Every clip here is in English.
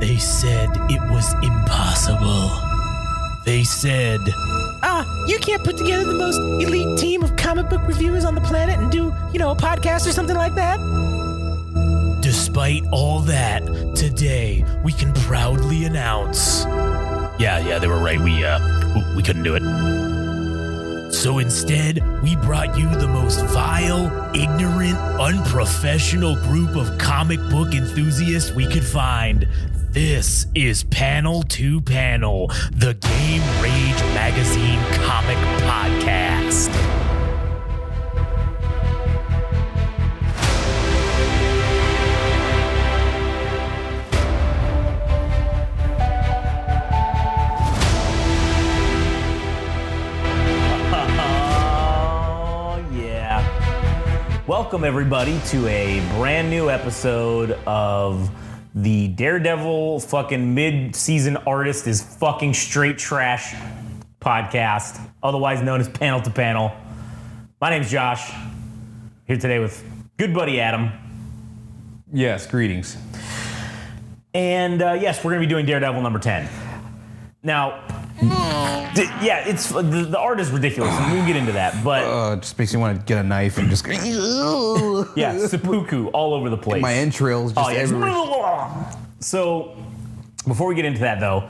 They said it was impossible. They said, you can't put together the most elite team of comic book reviewers on the planet and do, a podcast or something like that? Despite all that, today we can proudly announce. Yeah, they were right. We couldn't do it. So instead, we brought you the most vile, ignorant, unprofessional group of comic book enthusiasts we could find. This is Panel to Panel, the Game Rage Magazine comic podcast. Welcome, everybody, to a brand new episode of the Daredevil fucking mid-season artist is fucking straight trash podcast, otherwise known as Panel to Panel. My name's Josh, here today with good buddy Adam. Yes, greetings. And yes, we're going to be doing Daredevil number 10. Now, it's the art is ridiculous, and we'll get into that, but... it just makes me want to get a knife and just... yeah, seppuku all over the place. My entrails just everywhere. So, before we get into that, though,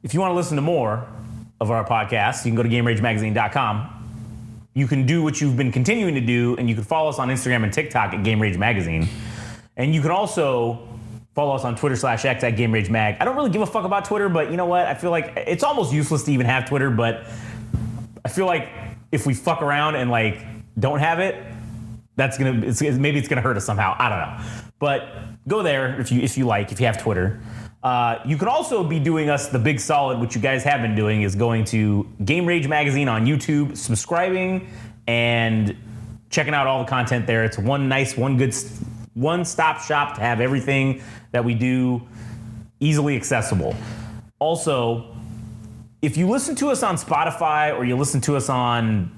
if you want to listen to more of our podcast, you can go to GameRageMagazine.com. You can do what you've been continuing to do, and you can follow us on Instagram and TikTok at Game Rage Magazine. And you can also... follow us on Twitter/X at Game Rage Mag. I don't really give a fuck about Twitter, but you know what? I feel like it's almost useless to even have Twitter, but I feel like if we fuck around and don't have it, maybe it's gonna hurt us somehow. I don't know. But go there if you have Twitter. You can also be doing us the big solid, which you guys have been doing, is going to Game Rage Magazine on YouTube, subscribing, and checking out all the content there. It's one-stop shop to have everything that we do easily accessible. Also, if you listen to us on Spotify or you listen to us on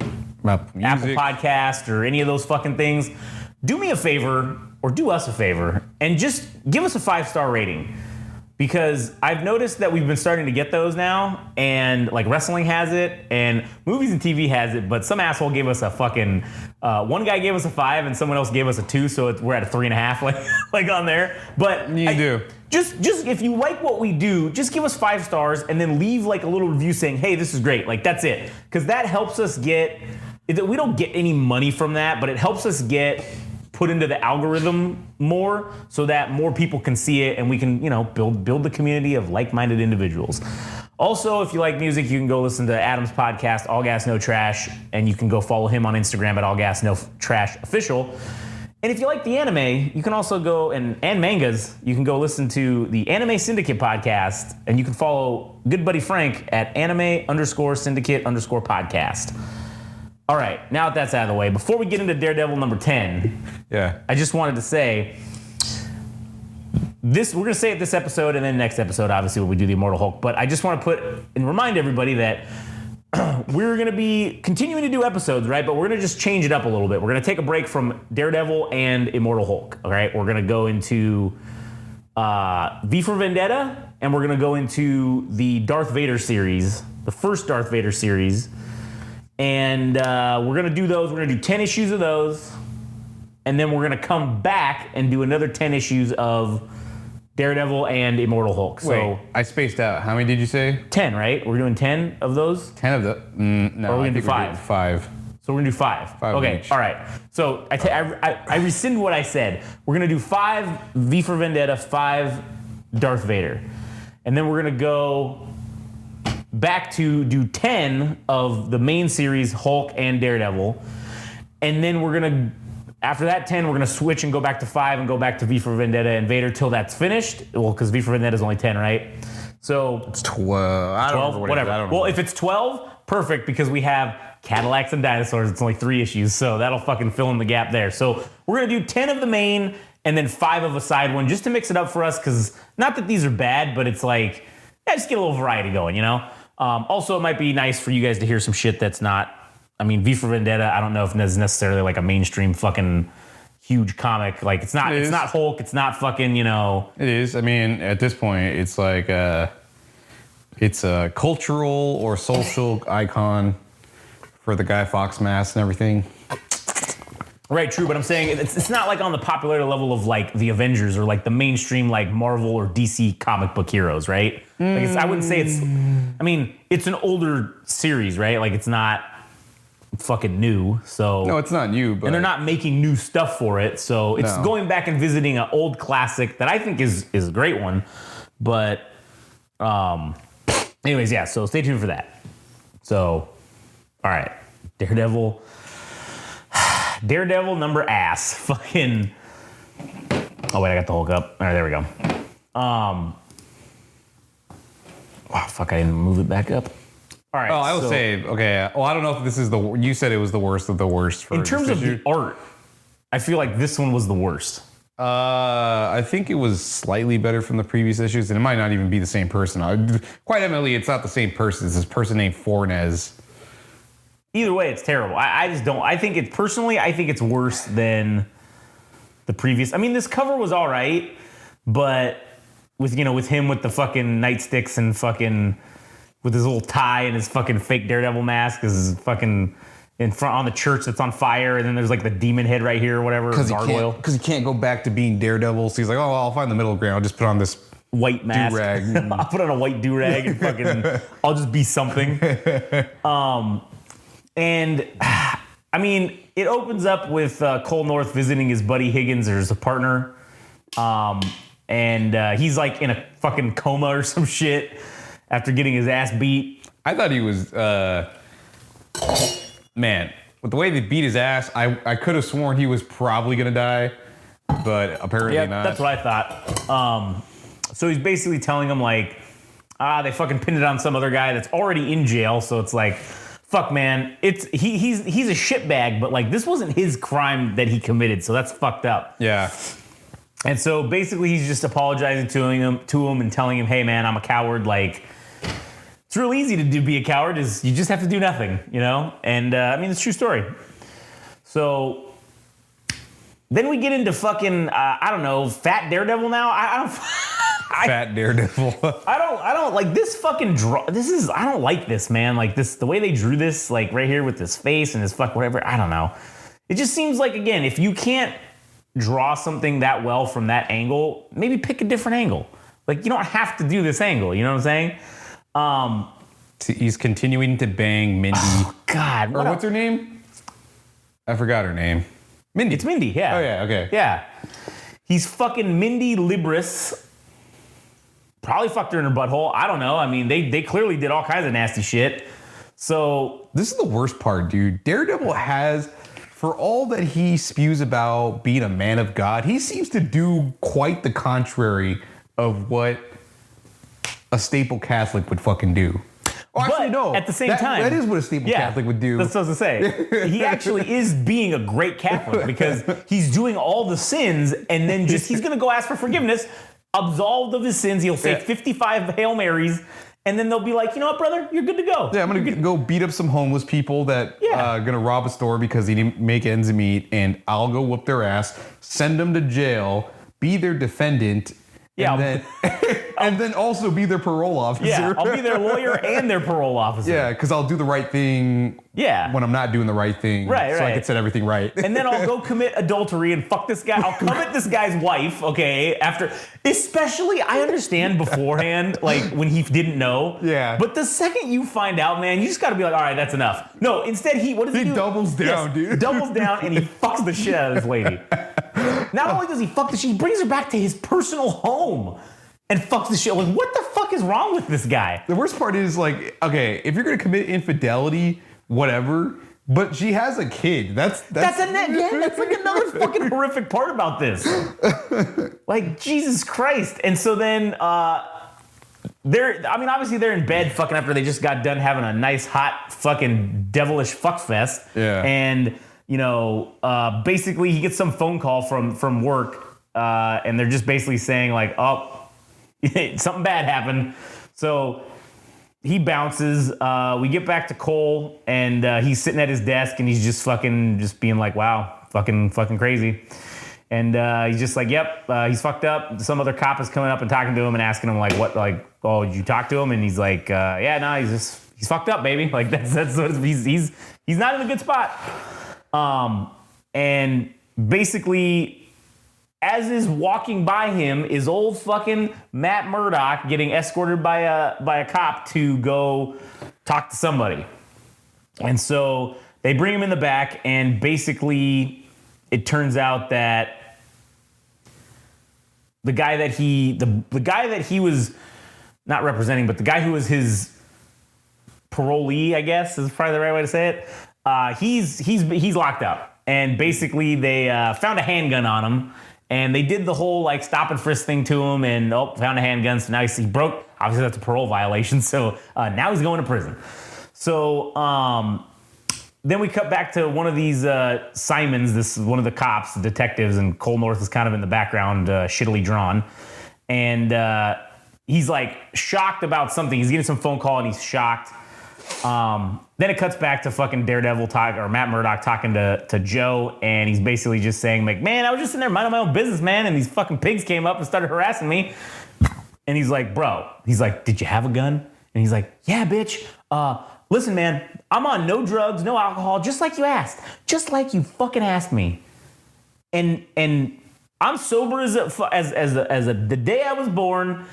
Apple Podcast or any of those fucking things, do me a favor or do us a favor and just give us a 5-star rating. Because I've noticed that we've been starting to get those now, and wrestling has it, and movies and TV has it, but some asshole gave us a fucking, one guy gave us a 5 and someone else gave us a 2, so we're at a 3.5, on there. But just if you like what we do, just give us 5 stars and then leave a little review saying, hey, this is great. That's it. Because that helps us get, we don't get any money from that, but it helps us get put into the algorithm more so that more people can see it and we can, build the community of like-minded individuals. Also, if you like music, you can go listen to Adam's podcast, All Gas No Trash, and you can go follow him on Instagram at All Gas No Trash Official. And if you like the anime, you can also go, and mangas, you can go listen to the Anime Syndicate podcast, and you can follow good buddy Frank at anime_syndicate_podcast. All right, now that that's out of the way, before we get into Daredevil number 10, I just wanted to say, we're going to say it this episode and then next episode, obviously, when we do the Immortal Hulk, but I just want to remind everybody that we're going to be continuing to do episodes, right? But we're going to just change it up a little bit. We're going to take a break from Daredevil and Immortal Hulk, all right? We're going to go into V for Vendetta, and we're going to go into the Darth Vader series, the first Darth Vader series. And we're going to do those. We're going to do 10 issues of those. And then we're going to come back and do another 10 issues of Daredevil and Immortal Hulk. Wait, I spaced out. How many did you say? 10, right? We're doing 10 of those? 10 of the... no, or we're going to do 5? 5. So we're going to do 5. 5 okay, each. All right. So I rescind what I said. We're going to do 5 V for Vendetta, 5 Darth Vader. And then we're going to go back to do 10 of the main series, Hulk and Daredevil. And then we're going to, after that 10, we're going to switch and go back to 5 and go back to V for Vendetta and Vader till that's finished. Well, because V for Vendetta is only 10, right? So it's 12. I don't know. Whatever. I don't know. Well, if it's 12, perfect, because we have Cadillacs and Dinosaurs. It's only 3 issues, so that'll fucking fill in the gap there. So we're going to do 10 of the main and then 5 of a side one just to mix it up for us, because not that these are bad, but it's just get a little variety going, Also, it might be nice for you guys to hear some shit that's not, V for Vendetta, I don't know if it's necessarily a mainstream fucking huge comic. Like it's not Hulk. It's not fucking, It is. I mean, at this point, it's like it's a cultural or social icon for the Guy Fawkes mask and everything. Right, true, but I'm saying it's not like on the popularity level of like the Avengers or like the mainstream like Marvel or DC comic book heroes, right? Like I wouldn't say it's. I mean, it's an older series, right? Like it's not fucking new, so No, it's not new, but and they're not making new stuff for it, so it's going back and visiting an old classic that I think is a great one. But, anyways, yeah. So stay tuned for that. So, all right, Daredevil number ass. Fucking. Oh wait, I got the Hulk up. All right, there we go. Oh fuck, I didn't move it back up. All right. Oh, I will say, okay. Well, I don't know if this is you said it was the worst of the worst. For in terms of the art, I feel like this one was the worst. I think it was slightly better from the previous issues, and it might not even be the same person. Quite evidently, it's not the same person. It's this person named Fornez. Either way, it's terrible. I just don't. I think it's worse than the previous. I mean, this cover was all right, but with him with the fucking nightsticks and fucking with his little tie and his fucking fake Daredevil mask, his fucking in front on the church that's on fire, and then there's like the demon head right here or whatever. Because gargoyle. he can't go back to being Daredevil, so he's like, oh, well, I'll find the middle ground. I'll just put on this white mask. Do-rag. I'll put on a white do-rag and fucking I'll just be something. And I mean, it opens up with Cole North visiting his buddy Higgins or his partner. And he's like in a fucking coma or some shit after getting his ass beat. I thought he was, man, with the way they beat his ass, I could have sworn he was probably going to die, but apparently not. That's what I thought. So he's basically telling him like, they fucking pinned it on some other guy that's already in jail. So it's like, fuck, man, he's a shitbag, but like this wasn't his crime that he committed, so that's fucked up. Yeah. And so basically he's just apologizing to him and telling him, hey man, I'm a coward. Like it's real easy to be a coward. Is you just have to do nothing, And I mean, it's a true story. So then we get into fucking I don't know, fat Daredevil now. Fat Daredevil. I don't like this fucking draw. I don't like this, man. Like this, the way they drew this, like right here with his face and his fuck whatever. I don't know. It just seems like, again, if you can't draw something that well from that angle, maybe pick a different angle. Like you don't have to do this angle. You know what I'm saying? He's continuing to bang Mindy. Oh God. What's her name? I forgot her name. Mindy. It's Mindy. Yeah. Oh yeah. Okay. Yeah. He's fucking Mindy Libris. Probably fucked her in her butthole. I don't know. I mean, they clearly did all kinds of nasty shit. So this is the worst part, dude. Daredevil has, for all that he spews about being a man of God, he seems to do quite the contrary of what a staple Catholic would fucking do. Oh, actually, no. At the same time, that is what a staple Catholic would do. That's what I was gonna say. He actually is being a great Catholic because he's doing all the sins and then he's gonna go ask for forgiveness. Absolved of his sins, he'll say 55 Hail Marys, and then they'll be like, you know what, brother, you're good to go. Yeah, I'm gonna go beat up some homeless people that gonna rob a store because they didn't make ends meet, and I'll go whoop their ass, send them to jail, be their defendant, and then also be their parole officer. Yeah, I'll be their lawyer and their parole officer. Yeah, because I'll do the right thing. Yeah. When I'm not doing the right thing. Right. So I can set everything right. And then I'll go commit adultery and fuck this guy. I'll covet this guy's wife. Okay. Especially, I understand beforehand, like when he didn't know. Yeah. But the second you find out, man, you just got to be like, all right, that's enough. No, instead what does he do? He doubles down, dude. Doubles down and he fucks the shit out of this lady. Not only does he fuck the shit, he brings her back to his personal home and fucks the shit. Like, what the fuck is wrong with this guy? The worst part is, like, okay, if you're gonna commit infidelity, whatever, but she has a kid. That's like another fucking horrific part about this. Like, Jesus Christ. And so then obviously they're in bed fucking after they just got done having a nice hot fucking devilish fuck fest. Yeah. And basically he gets some phone call from work, and they're just basically saying like, oh, something bad happened. So he bounces. We get back to Cole, and he's sitting at his desk, and he's just being like, wow, fucking crazy. And he's just like, yep, he's fucked up. Some other cop is coming up and talking to him and asking him like, what, like, oh, did you talk to him? And he's like, yeah, no, he's fucked up, baby. Like that's what he's not in a good spot. And basically, as is walking by him is old fucking Matt Murdock getting escorted by a cop to go talk to somebody. And so they bring him in the back, and basically it turns out that the guy that he was not representing, but the guy who was his parolee, I guess is probably the right way to say it. He's locked up, and basically they found a handgun on him. And they did the whole like stop and frisk thing to him, and found a handgun. So now he broke. Obviously, that's a parole violation. So now he's going to prison. So then we cut back to one of these Simons. This is one of the cops, the detectives, and Cole North is kind of in the background, shittily drawn. And he's like shocked about something. He's getting some phone call, and he's shocked. Then it cuts back to fucking Daredevil or Matt Murdock talking to Joe, and he's basically just saying like, man, I was just in there minding my own business, man, and these fucking pigs came up and started harassing me. And he's like, bro, he's like, did you have a gun? And he's like, yeah, bitch. Listen, man, I'm on no drugs, no alcohol, just like you asked, just like you fucking asked me. And I'm sober as the day I was born,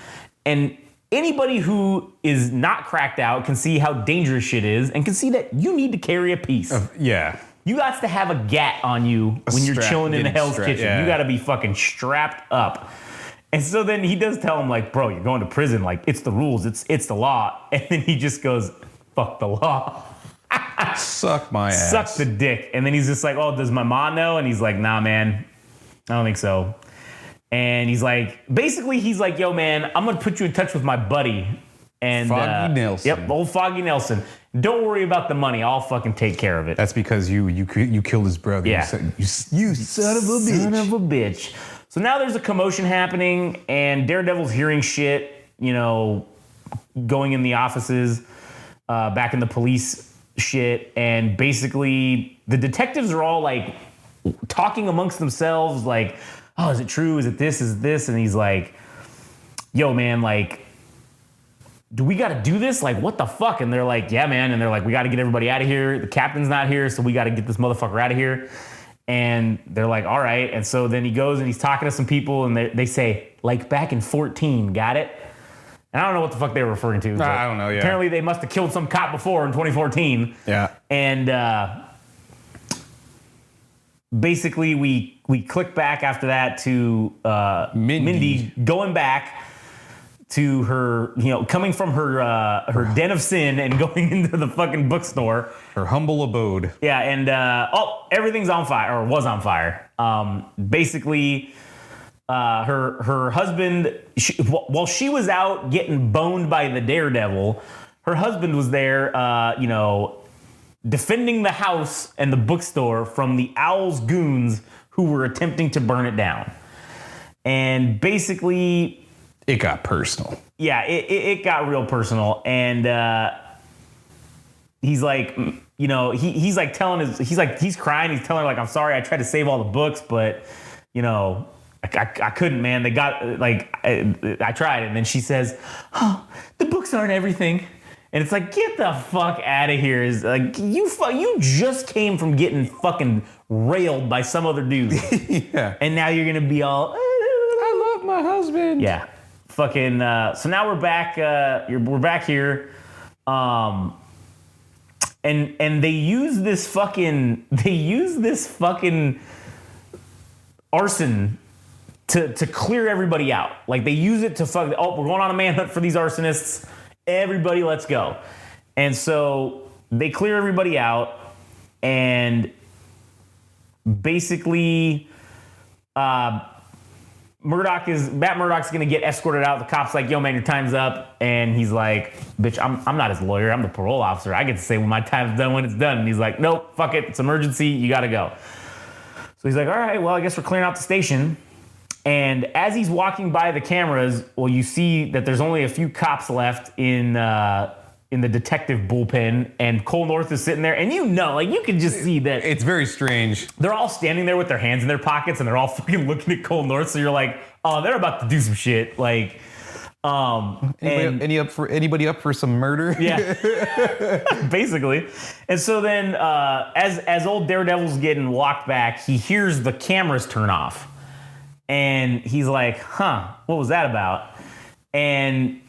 and anybody who is not cracked out can see how dangerous shit is and can see that you need to carry a piece. Yeah. You got to have a gat on you when you're chilling in the Hell's Kitchen. Yeah. You got to be fucking strapped up. And so then he does tell him like, bro, you're going to prison. Like, it's the rules. It's the law. And then he just goes, fuck the law. Suck my ass. Suck the dick. And then he's just like, oh, does my mom know? And he's like, nah, man, I don't think so. And he's like, basically, he's like, yo, man, I'm going to put you in touch with my buddy. And Foggy Nelson. Yep, old Foggy Nelson. Don't worry about the money. I'll fucking take care of it. That's because you killed his brother. Yeah. You son of a bitch. Son of a bitch. So now there's a commotion happening, and Daredevil's hearing shit, you know, going in the offices, back in the police shit. And basically, the detectives are all like talking amongst themselves, like, oh, is it true? Is it this? Is it this? And he's like, yo, man, like, do we got to do this? Like, what the fuck? And they're like, yeah, man. And they're like, we got to get everybody out of here. The captain's not here, so we got to get this motherfucker out of here. And they're like, all right. And so then he goes and he's talking to some people, and they say, like, back in 14, got it? And I don't know what the fuck they were referring to. I don't know, yeah. Apparently they must have killed some cop before in 2014. Yeah. And basically we click back after that to Mindy going back to her, you know, coming from her den of sin and going into the fucking bookstore. Her humble abode. Yeah, and everything's on fire, or was on fire. Basically, her husband, while she was out getting boned by the Daredevil, her husband was there, you know, defending the house and the bookstore from the Owl's goons who were attempting to burn it down. And basically, it got personal. Yeah, it got real personal. And he's like, you know, he's like he's crying. He's telling her like, I'm sorry, I tried to save all the books, but, you know, I couldn't, man. They got, like, I tried. And then she says, oh, the books aren't everything. And it's like, get the fuck out of here. Is like, you just came from getting fucking railed by some other dude. Yeah. And now you're going to be all, I love my husband. Yeah. Fucking, so now we're back, we're back here. And they use this fucking arson to clear everybody out. Like, they use it to we're going on a manhunt for these arsonists. Everybody, let's go. And so they clear everybody out, and basically, Matt Murdock's gonna get escorted out. The cop's like, yo, man, your time's up. And he's like, bitch, I'm not his lawyer. I'm the parole officer. I get to say when my time's done when it's done. And he's like, nope, fuck it. It's emergency. You gotta go. So he's like, all right, well, I guess we're clearing out the station. And as he's walking by the cameras, well, you see that there's only a few cops left in in the detective bullpen, and Cole North is sitting there, and you can just see that It's very strange. they're all standing there with their hands in their pockets, and they're all fucking looking at Cole North. So you're like, oh, they're about to do some shit. Like, Anybody up for some murder? yeah, basically. And so then, as old Daredevil's getting walked back, he hears the cameras turn off, and he's like, "Huh, what was that about?" And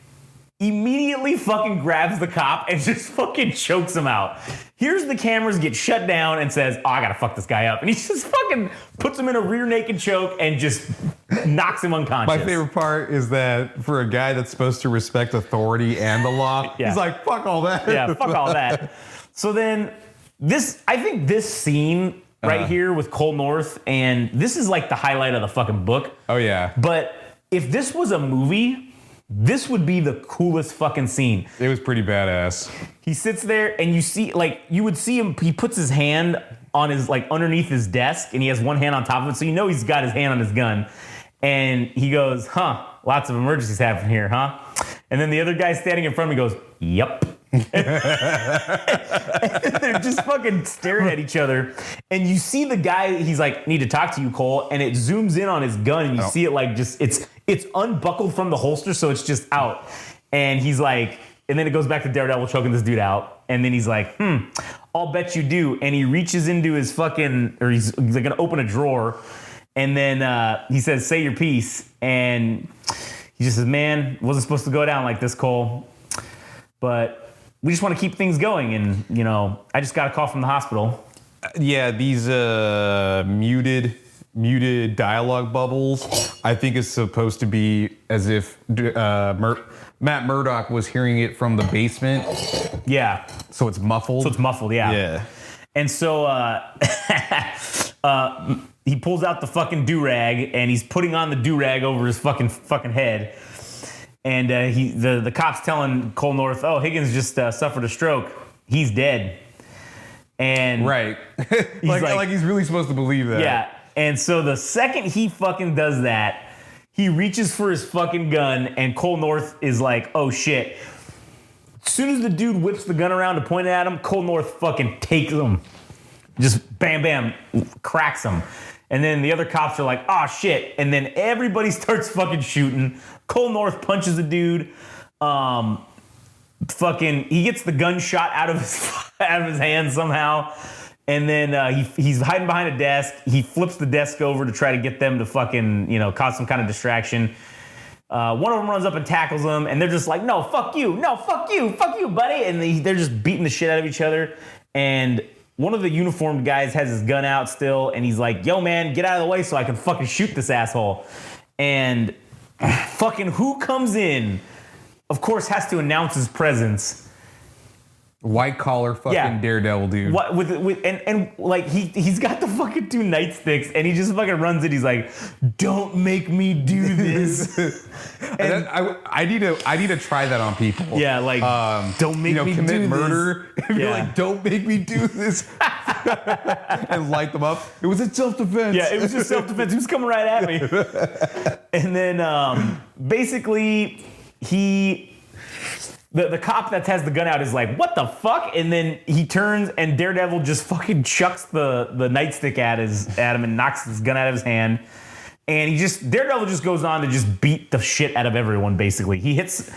immediately fucking grabs the cop and just fucking chokes him out. Here's the cameras get shut down and says, oh, I gotta fuck this guy up. And he just fucking puts him in a rear naked choke and just knocks him unconscious. My favorite part is that for a guy that's supposed to respect authority and the law, Yeah. he's like, fuck all that. Yeah, fuck all that. So then I think this scene right here with Cole North, and this is like the highlight of the fucking book. Oh, yeah. But if this was a movie, this would be the coolest fucking scene. It was pretty badass. He sits there and you would see him, he puts his hand on his, underneath his desk, and he has one hand on top of it. So he's got his hand on his gun. And he goes, huh, lots of emergencies happen here, huh? And then the other guy standing in front of me goes, yep. They're just fucking staring at each other. And you see the guy, he's like, need to talk to you, Cole. And it zooms in on his gun, and you see it it's unbuckled from the holster, so it's just out. And he's like, and then it goes back to Daredevil choking this dude out. And then he's like, I'll bet you do. And he reaches into his fucking, or he's like gonna open a drawer. And then he says, say your piece. And he just says, man, it wasn't supposed to go down like this, Cole. But we just want to keep things going. And, I just got a call from the hospital. Yeah, these muted dialogue bubbles, I think is supposed to be as if Matt Murdock was hearing it from the basement. Yeah. So it's muffled. Yeah. Yeah. And so he pulls out the fucking do-rag, and he's putting on the do-rag over his fucking head. And the cop's telling Cole North, oh, Higgins just suffered a stroke. He's dead. And Right. like he's really supposed to believe that. yeah. And so the second he fucking does that, he reaches for his fucking gun, and Cole North is like, oh shit. As soon as the dude whips the gun around to point it at him, Cole North fucking takes him. Just bam, bam, cracks him. And then the other cops are like, oh shit. And then everybody starts fucking shooting. Cole North punches a dude. He gets the gun shot out of his hand somehow. And then he's hiding behind a desk. He flips the desk over to try to get them to fucking, cause some kind of distraction. One of them runs up and tackles him, and they're just like, no, fuck you, buddy. And they're just beating the shit out of each other. And one of the uniformed guys has his gun out still, and he's like, yo, man, get out of the way so I can fucking shoot this asshole. And fucking who comes in, of course, has to announce his presence. White collar fucking Daredevil dude. What he's got the fucking two nightsticks, and he just fucking runs it. He's like, "Don't make me do this." and I need to try that on people. Yeah, like don't make me commit do murder. This. Be like, don't make me do this, and light them up. It was a self-defense. Yeah, it was just self-defense. He was coming right at me. And then basically The cop that has the gun out is like, what the fuck? And then he turns, and Daredevil just fucking chucks the nightstick at him and knocks his gun out of his hand. And Daredevil just goes on to just beat the shit out of everyone, basically. He hits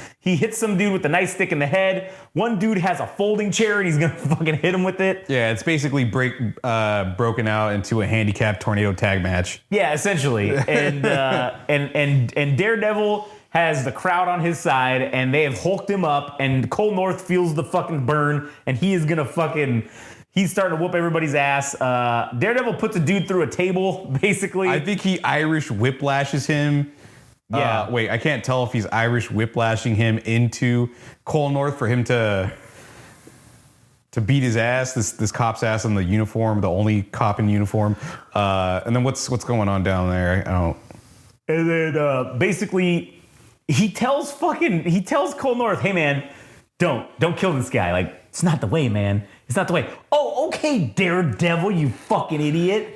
some dude with the nightstick in the head. One dude has a folding chair, and he's gonna fucking hit him with it. Yeah, it's basically broken out into a handicap tornado tag match. Yeah, essentially. And and Daredevil has the crowd on his side, and they have hulked him up, and Cole North feels the fucking burn, and he's starting to whoop everybody's ass. Daredevil puts a dude through a table, basically. I think he Irish whiplashes him. Yeah. Wait, I can't tell if he's Irish whiplashing him into Cole North for him to beat his ass, this cop's ass in the uniform, the only cop in uniform. And then what's going on down there? I don't. And then basically, he tells Cole North, hey man, don't kill this guy. Like, it's not the way, man. It's not the way. Oh, okay, Daredevil, you fucking idiot.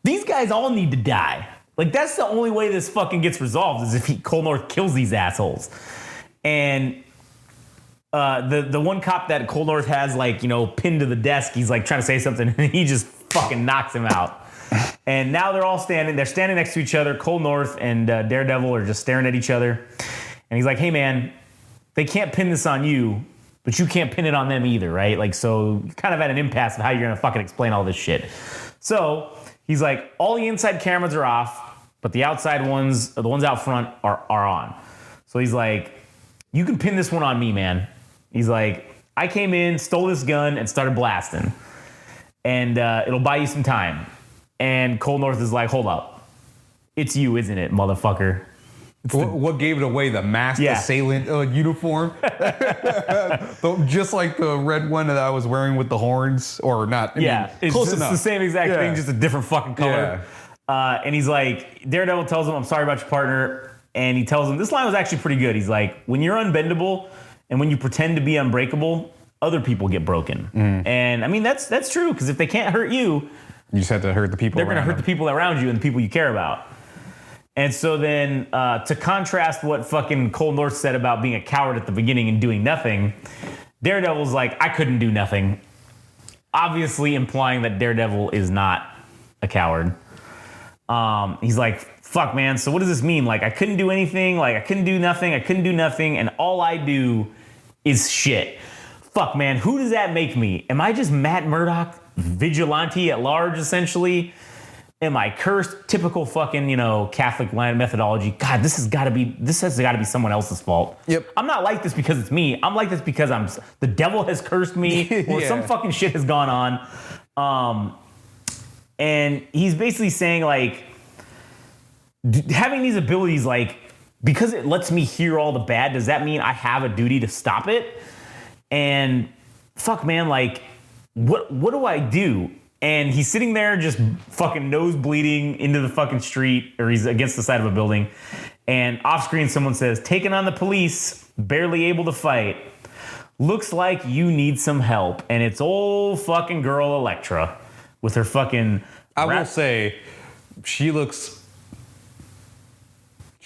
These guys all need to die. Like, that's the only way this fucking gets resolved, is if Cole North kills these assholes. And the one cop that Cold North has pinned to the desk, he's like trying to say something and he just fucking knocks him out. And now they're standing next to each other. Cold North and Daredevil are just staring at each other. And he's like, hey man, they can't pin this on you, but you can't pin it on them either, right? Like, so you're kind of at an impasse of how you're gonna fucking explain all this shit. So he's like, all the inside cameras are off, but the outside ones, the ones out front are on. So he's like, you can pin this one on me, man. He's like, I came in, stole this gun, and started blasting. And it'll buy you some time. And Cold North is like, hold up. It's you, isn't it, motherfucker? What gave it away? The masked assailant uniform? Just like the red one that I was wearing with the horns, or not. It's close just enough. the same exact thing, just a different fucking color. Yeah. And he's like, Daredevil tells him, I'm sorry about your partner. And he tells him, this line was actually pretty good. He's like, when you're unbendable and when you pretend to be unbreakable, other people get broken. And I mean, that's true, because if they can't hurt you, you just have to hurt the people they're going to hurt the people around you and the people you care about. And so then to contrast what fucking Cold North said about being a coward at the beginning and doing nothing, Daredevil's like, I couldn't do nothing. Obviously implying that Daredevil is not a coward. He's like, fuck, man, so what does this mean? Like, I couldn't do anything. Like, I couldn't do nothing. And all I do is shit. Fuck, man, who does that make me? Am I just Matt Murdock, vigilante at large, essentially? Am I cursed? Typical fucking, Catholic line methodology. God, this has got to be someone else's fault. Yep. I'm not like this because it's me. I'm like this because the devil has cursed me or some fucking shit has gone on. And he's basically saying, like, having these abilities, like, because it lets me hear all the bad, does that mean I have a duty to stop it? And fuck, man, like, what do I do? And he's sitting there just fucking nose bleeding into the fucking street, or he's against the side of a building. And off screen, someone says, taking on the police, barely able to fight. Looks like you need some help. And it's old fucking girl Elektra with her fucking... I will say, she looks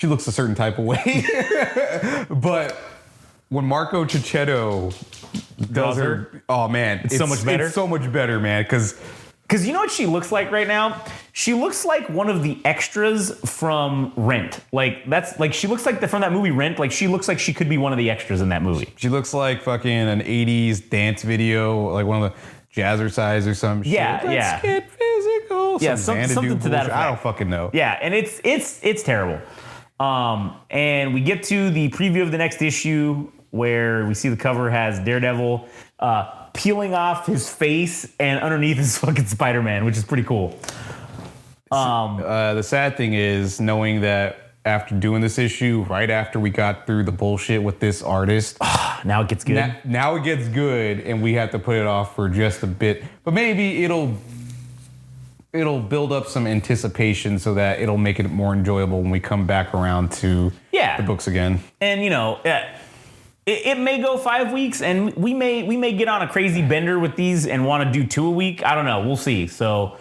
a certain type of way. But when Marco Cicchetto does her... Oh, man. It's so much better? It's so much better, man, because you know what she looks like right now? She looks like one of the extras from Rent. Like, she looks like from that movie Rent. Like, she looks like she could be one of the extras in that movie. She looks like fucking an 80s dance video, like one of the Jazzercise or some shit. Let's get physical. Yeah, something to that effect. I don't fucking know. Yeah, and it's terrible. And we get to the preview of the next issue where we see the cover has Daredevil peeling off his face, and underneath is fucking Spider-Man, which is pretty cool. The sad thing is knowing that after doing this issue, right after we got through the bullshit with this artist, now it gets good. Now it gets good, and we have to put it off for just a bit. But maybe it'll build up some anticipation so that it'll make it more enjoyable when we come back around to the books again. And it may go 5 weeks, and we may get on a crazy bender with these and want to do 2 a week. I don't know. We'll see. So,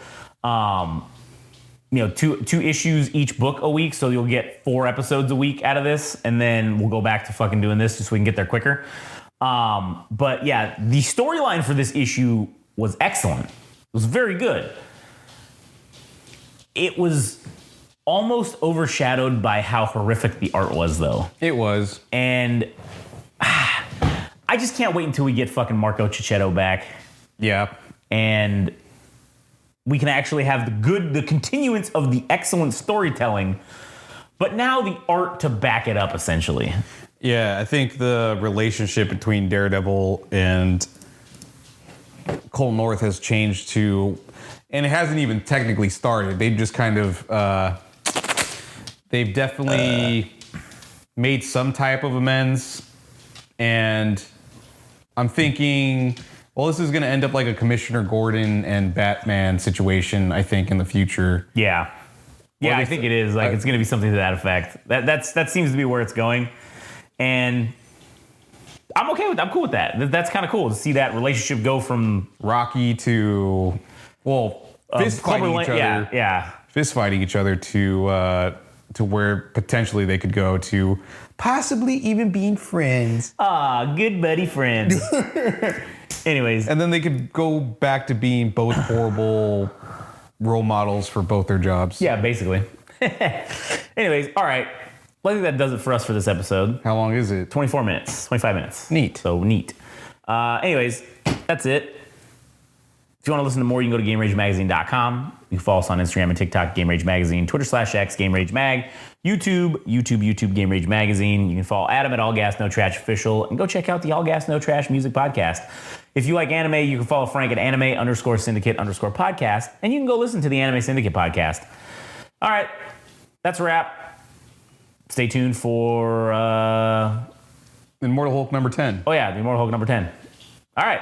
two issues each book a week, so you'll get 4 episodes a week out of this, and then we'll go back to fucking doing this just so we can get there quicker. But yeah, the storyline for this issue was excellent. It was very good. It was almost overshadowed by how horrific the art was, though. It was. And I just can't wait until we get fucking Marco Cicchetto back. Yeah. And we can actually have the continuance of the excellent storytelling, but now the art to back it up, essentially. Yeah, I think the relationship between Daredevil and Cold North has changed to, and it hasn't even technically started. They've just kind of, they've definitely made some type of amends. And I'm thinking, well, this is going to end up like a Commissioner Gordon and Batman situation, I think, in the future. Yeah. Yeah, I think it is. Like, it's going to be something to that effect. That seems to be where it's going. And I'm okay with that. I'm cool with that. That's kind of cool to see that relationship go from Rocky to, well, fist fighting each other. Yeah. Fist fighting each other to to where potentially they could go to possibly even being friends. Good buddy friends. Anyways. And then they could go back to being both horrible role models for both their jobs. Yeah, basically. Anyways, all right. Well, I think that does it for us for this episode. How long is it? 24 minutes, 25 minutes. Neat. So neat. Anyways, that's it. If you want to listen to more, you can go to GameRageMagazine.com. You can follow us on Instagram and TikTok, Game Rage Magazine, Twitter/X, Game Rage Mag, YouTube, Game Rage Magazine. You can follow Adam at All Gas No Trash Official, and go check out the All Gas No Trash Music Podcast. If you like anime, you can follow Frank at anime_syndicate_podcast, and you can go listen to the Anime Syndicate podcast. All right, that's a wrap. Stay tuned for Immortal Hulk number 10. Oh yeah, the Immortal Hulk number 10. All right.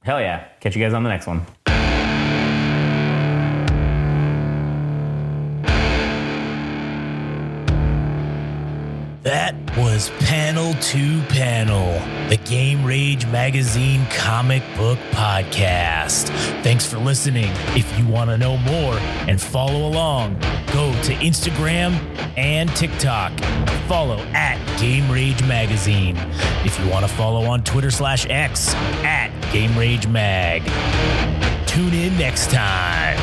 Hell yeah. Catch you guys on the next one. That was Panel to Panel, the Game Rage Magazine comic book podcast. Thanks for listening. If you want to know more and follow along, go to Instagram and TikTok. Follow at Game Rage Magazine. If you want to follow on Twitter/X at Game Rage Mag. Tune in next time.